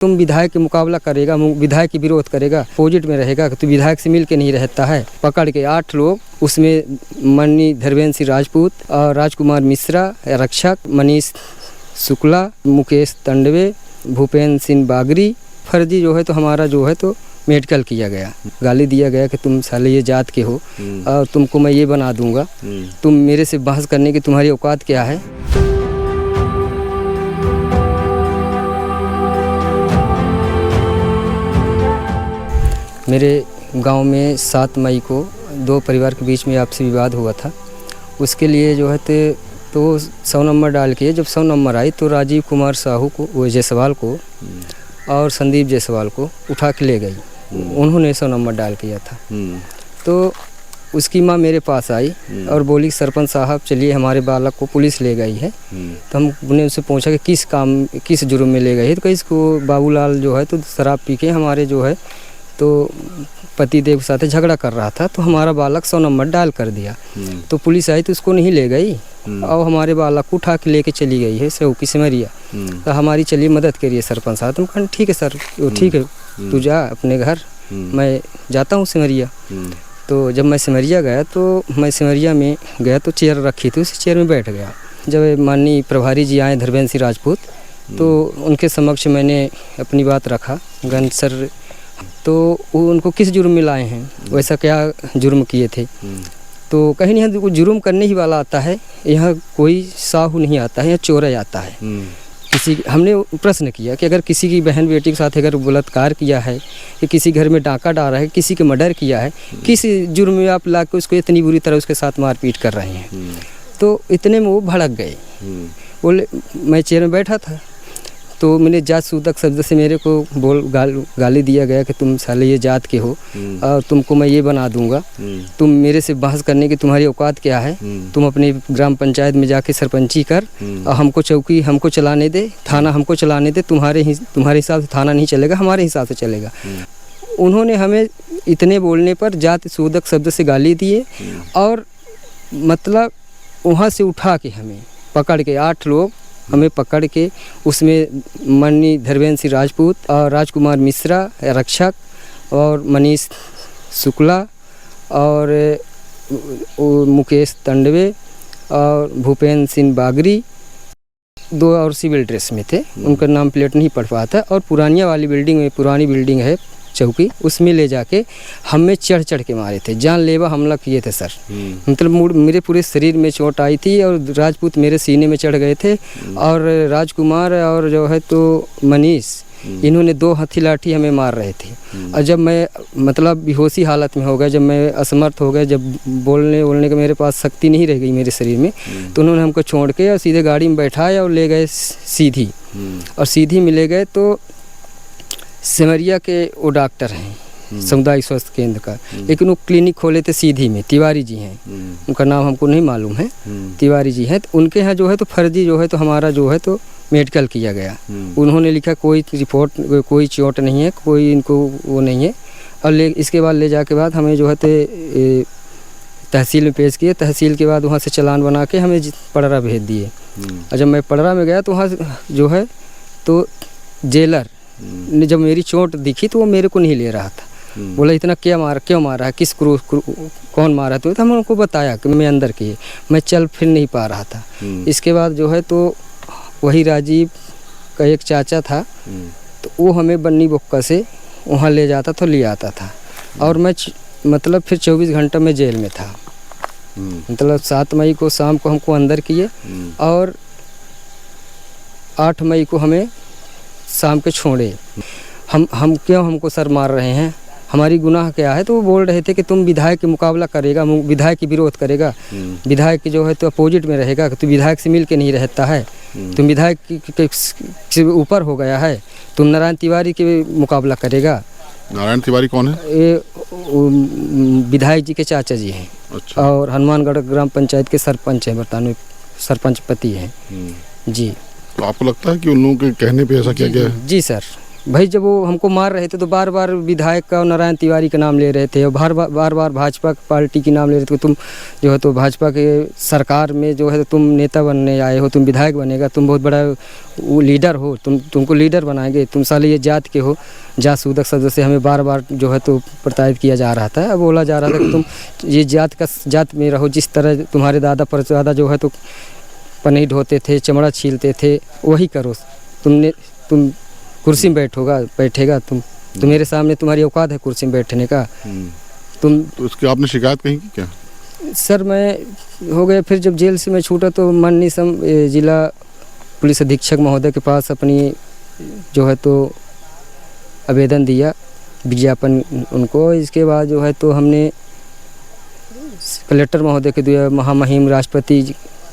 तुम विधायक के मुकाबला करेगा, विधायक की विरोध करेगा, अपोजिट में रहेगा, तो विधायक से मिल के नहीं रहता है। पकड़ के 8 लोग, उसमें माननीय धर्मेंद्र सिंह राजपूत और राजकुमार मिश्रा, रक्षक मनीष शुक्ला, मुकेश तंडवे, भूपेंद्र सिंह बागरी। फर्जी जो है तो हमारा जो है तो मेडिकल किया गया, गाली दिया गया कि तुम साले ये जात के हो और तुमको मैं ये बना दूंगा, तुम मेरे से बहस करने की तुम्हारी औकात क्या है। मेरे गांव में 7 मई को 2 परिवार के बीच में आपसी विवाद हुआ था। उसके लिए जो है तो 100 नंबर डाल के जब 100 नंबर आई तो राजीव कुमार साहू को, वो जायसवाल को और संदीप जायसवाल को उठा के ले गई। उन्होंने 100 नंबर डाल किया था। तो उसकी माँ मेरे पास आई और बोली सरपंच साहब चलिए हमारे बालक को पुलिस ले गई है। तो हमने उससे पूछा कि किस जुर्म में ले गई है। तो कहीं इसको बाबूलाल जो है तो शराब पी के हमारे जो है तो पतिदेव के साथ झगड़ा कर रहा था, तो हमारा बालक 100 नंबर डाल कर दिया। तो पुलिस आई तो उसको नहीं ले गई और हमारे बालक को उठा के लेके चली गई है सेऊ की सिमरिया। तो हमारी चलिए मदद करिए सरपंच साहब। तुम कहा ठीक है सर, ठीक है तू जा अपने घर, मैं जाता हूँ सिमरिया। तो जब मैं सिमरिया गया तो मैं सिमरिया में गया तो चेयर रखी थी, उस चेयर में बैठ गया। जब माननीय प्रभारी जी आए धर्मेंद्र सिंह राजपूत, तो उनके समक्ष मैंने अपनी बात रखा। गंज सर तो वो उनको किस जुर्म में लाए हैं, वैसा क्या जुर्म किए थे। तो कहीं नहीं, यहाँ जुर्म करने ही वाला आता है, यहाँ कोई साहू नहीं आता है, यहाँ चोर आता है। हमने प्रश्न किया कि अगर किसी की बहन बेटी के साथ अगर बलात्कार किया है कि किसी घर में डाका डाला है, किसी के मर्डर किया है, किस जुर्म में आप ला के उसको इतनी बुरी तरह उसके साथ मारपीट कर रहे हैं। तो इतने में वो भड़क गए। बोले मैं चेयर में बैठा था तो मैंने जात सूतक शब्द से मेरे को गाली दिया गया कि तुम साले ये जात के हो और तुमको मैं ये बना दूंगा, तुम मेरे से बहस करने की तुम्हारी औकात क्या है। तुम अपनी ग्राम पंचायत में जाके सरपंची कर और हमको चौकी हमको चलाने दे, थाना हमको चलाने दे, तुम्हारे हिसाब से थाना नहीं चलेगा, हमारे हिसाब से चलेगा। उन्होंने हमें इतने बोलने पर जात सूतक शब्द से गाली दिए और मतलब वहाँ से उठा के हमें पकड़ के 8 लोग हमें पकड़ के, उसमें माननीय धर्मेंद्र सिंह राजपूत और राजकुमार मिश्रा, रक्षक और मनीष शुक्ला और मुकेश तंडवे और भूपेंद्र सिंह बागरी, 2 और सिविल ड्रेस में थे। उनका नाम प्लेट नहीं पढ़ पाता। और पुरानिया वाली बिल्डिंग में, पुरानी बिल्डिंग है चौकी, उसमें ले जाके हमें चढ़ के मारे थे, जानलेवा हमला किए थे सर। मतलब मेरे पूरे शरीर में चोट आई थी और राजपूत मेरे सीने में चढ़ गए थे और राजकुमार और जो है तो मनीष, इन्होंने 2 हथी लाठी हमें मार रहे थे। और जब मैं मतलब बेहोशी हालत में हो गया, जब मैं असमर्थ हो गया, जब बोलने का मेरे पास शक्ति नहीं रह गई मेरे शरीर में, तो उन्होंने हमको छोड़ के और सीधे गाड़ी में बैठाया और ले गए सीधी। और सीधी में ले गए तो सिमरिया के वो डॉक्टर हैं सामुदायिक स्वास्थ्य केंद्र का, लेकिन वो क्लिनिक खोले थे सीधी में, तिवारी जी हैं, उनका नाम हमको नहीं मालूम है, तिवारी जी हैं। तो उनके यहाँ जो है तो फर्जी जो है तो हमारा जो है तो मेडिकल किया गया। उन्होंने लिखा कोई रिपोर्ट, कोई चोट नहीं है, कोई इनको वो नहीं है। और इसके बाद ले जाके बाद हमें जो है तो तहसील में पेश किए। तहसील के बाद वहाँ से चालान बना के हमें पड़रा भेज दिए। और जब मैं पड़रा में गया तो वहाँ जो है तो जेलर ने जब मेरी चोट दिखी तो वो मेरे को नहीं ले रहा था। बोला इतना क्यों मारा है, कौन मारा। तो हमने उनको बताया कि मैं अंदर किए, मैं चल फिर नहीं पा रहा था। इसके बाद जो है तो वही राजीव का एक चाचा था, तो वो हमें बन्नी बोक्का से वहाँ ले जाता था, ले आता था। और मैं मतलब फिर 24 घंटा में जेल में था। मतलब 7 मई को शाम को हमको अंदर किए और 8 मई को हमें शाम के छोड़े। हम क्यों हमको सर मार रहे हैं, हमारी गुनाह क्या है। तो वो बोल रहे थे कि तुम विधायक के मुकाबला करेगा, विधायक की विरोध करेगा, विधायक जो है तो अपोजिट में रहेगा, तो विधायक से मिल के नहीं रहता है, तुम विधायक से ऊपर हो गया है, तुम नारायण तिवारी के मुकाबला करेगा। नारायण तिवारी कौन है? ये विधायक जी के चाचा जी हैं। अच्छा। और हनुमानगढ़ ग्राम पंचायत के सरपंच हैं, बर्तानवी सरपंच पति हैं जी। तो आपको लगता है कि उन लोगों के कहने पे ऐसा किया गया है? जी सर, भाई जब वो हमको मार रहे थे तो बार बार विधायक का और नारायण तिवारी का नाम ले रहे थे और बार बार भाजपा पार्टी की नाम ले रहे थे। तुम जो है तो भाजपा के सरकार में जो है तुम नेता बनने आए हो, तुम विधायक बनेगा, तुम बहुत बड़ा वो लीडर हो, तुमको लीडर बनाएंगे, तुम साले ये जात के हो, जात सूदक शब्द से हमें बार बार जो है तो प्रताड़ित किया जा रहा था। अब बोला जा रहा था कि तुम ये जात में रहो, जिस तरह तुम्हारे दादा परदादा जो है तो पनीर ढोते थे, चमड़ा छीलते थे, वही करो। तुम कुर्सी में बैठेगा तुम मेरे सामने, तुम्हारी औकात है कुर्सी में बैठने का। तुम तो इसकी आपने शिकायत कहीं की क्या? सर मैं हो गया, फिर जब जेल से मैं छूटा तो माननीय जिला पुलिस अधीक्षक महोदय के पास अपनी जो है तो आवेदन दिया, विज्ञापन उनको। इसके बाद जो है तो हमने कलेक्टर महोदय के दिया, महामहिम राष्ट्रपति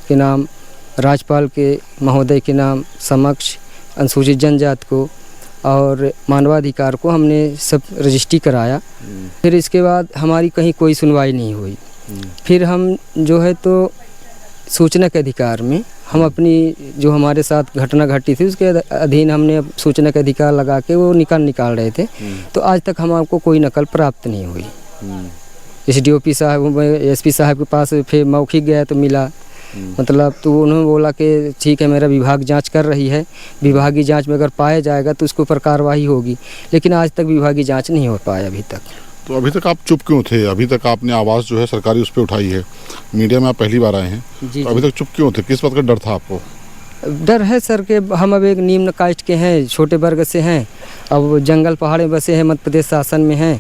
के नाम, राज्यपाल के महोदय के नाम समक्ष, अनुसूचित जनजाति को और मानवाधिकार को हमने सब रजिस्ट्री कराया। फिर इसके बाद हमारी कहीं कोई सुनवाई नहीं हुई। फिर हम जो है तो सूचना के अधिकार में हम अपनी जो हमारे साथ घटना घटी थी उसके अधीन हमने सूचना के अधिकार लगा के वो निकाल रहे थे। तो आज तक हमको कोई नकल प्राप्त नहीं हुई। SDOP साहब, SP साहब के पास फिर मौखिक गया तो मिला, मतलब तो उन्होंने बोला कि ठीक है मेरा विभाग जांच कर रही है, विभागीय जांच में अगर पाया जाएगा तो उसके ऊपर कार्रवाई होगी। लेकिन आज तक विभागीय जांच नहीं हो पाया अभी तक। तो अभी तक आप चुप क्यों थे? अभी तक आपने आवाज़ जो है सरकारी उस पर उठाई है, मीडिया में आप पहली बार आए हैं, तो अभी तक चुप क्यों थे? किस बात का डर था आपको? डर है सर कि हम अब एक निम्न कास्ट के हैं, छोटे वर्ग से हैं, अब जंगल पहाड़ में बसे हैं, मध्य प्रदेश शासन में हैं।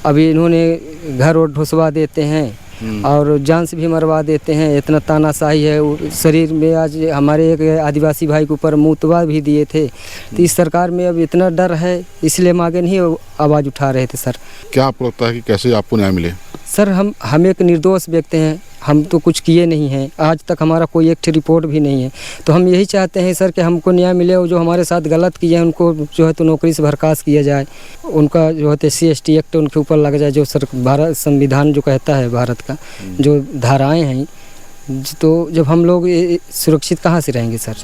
अभी इन्होंने घर और ढुसवा देते हैं और जान से भी मरवा देते हैं, इतना तानाशाही है शरीर में। आज हमारे एक आदिवासी भाई के ऊपर मुतवा भी दिए थे। तो इस सरकार में अब इतना डर है, इसलिए हम आगे नहीं आवाज़ उठा रहे थे सर। क्या आपको लगता है कि कैसे आपको न्याय मिले? सर हम एक निर्दोष व्यक्ति हैं, हम तो कुछ किए नहीं हैं, आज तक हमारा कोई एक रिपोर्ट भी नहीं है। तो हम यही चाहते हैं सर कि हमको न्याय मिले और जो हमारे साथ गलत किए हैं उनको जो है तो नौकरी से बर्खास्त किया जाए, उनका जो है SC/ST एक्ट उनके ऊपर लग जाए, जो सर भारत संविधान जो कहता है भारत का जो धाराएँ हैं। तो जब हम लोग सुरक्षित कहाँ से रहेंगे सर?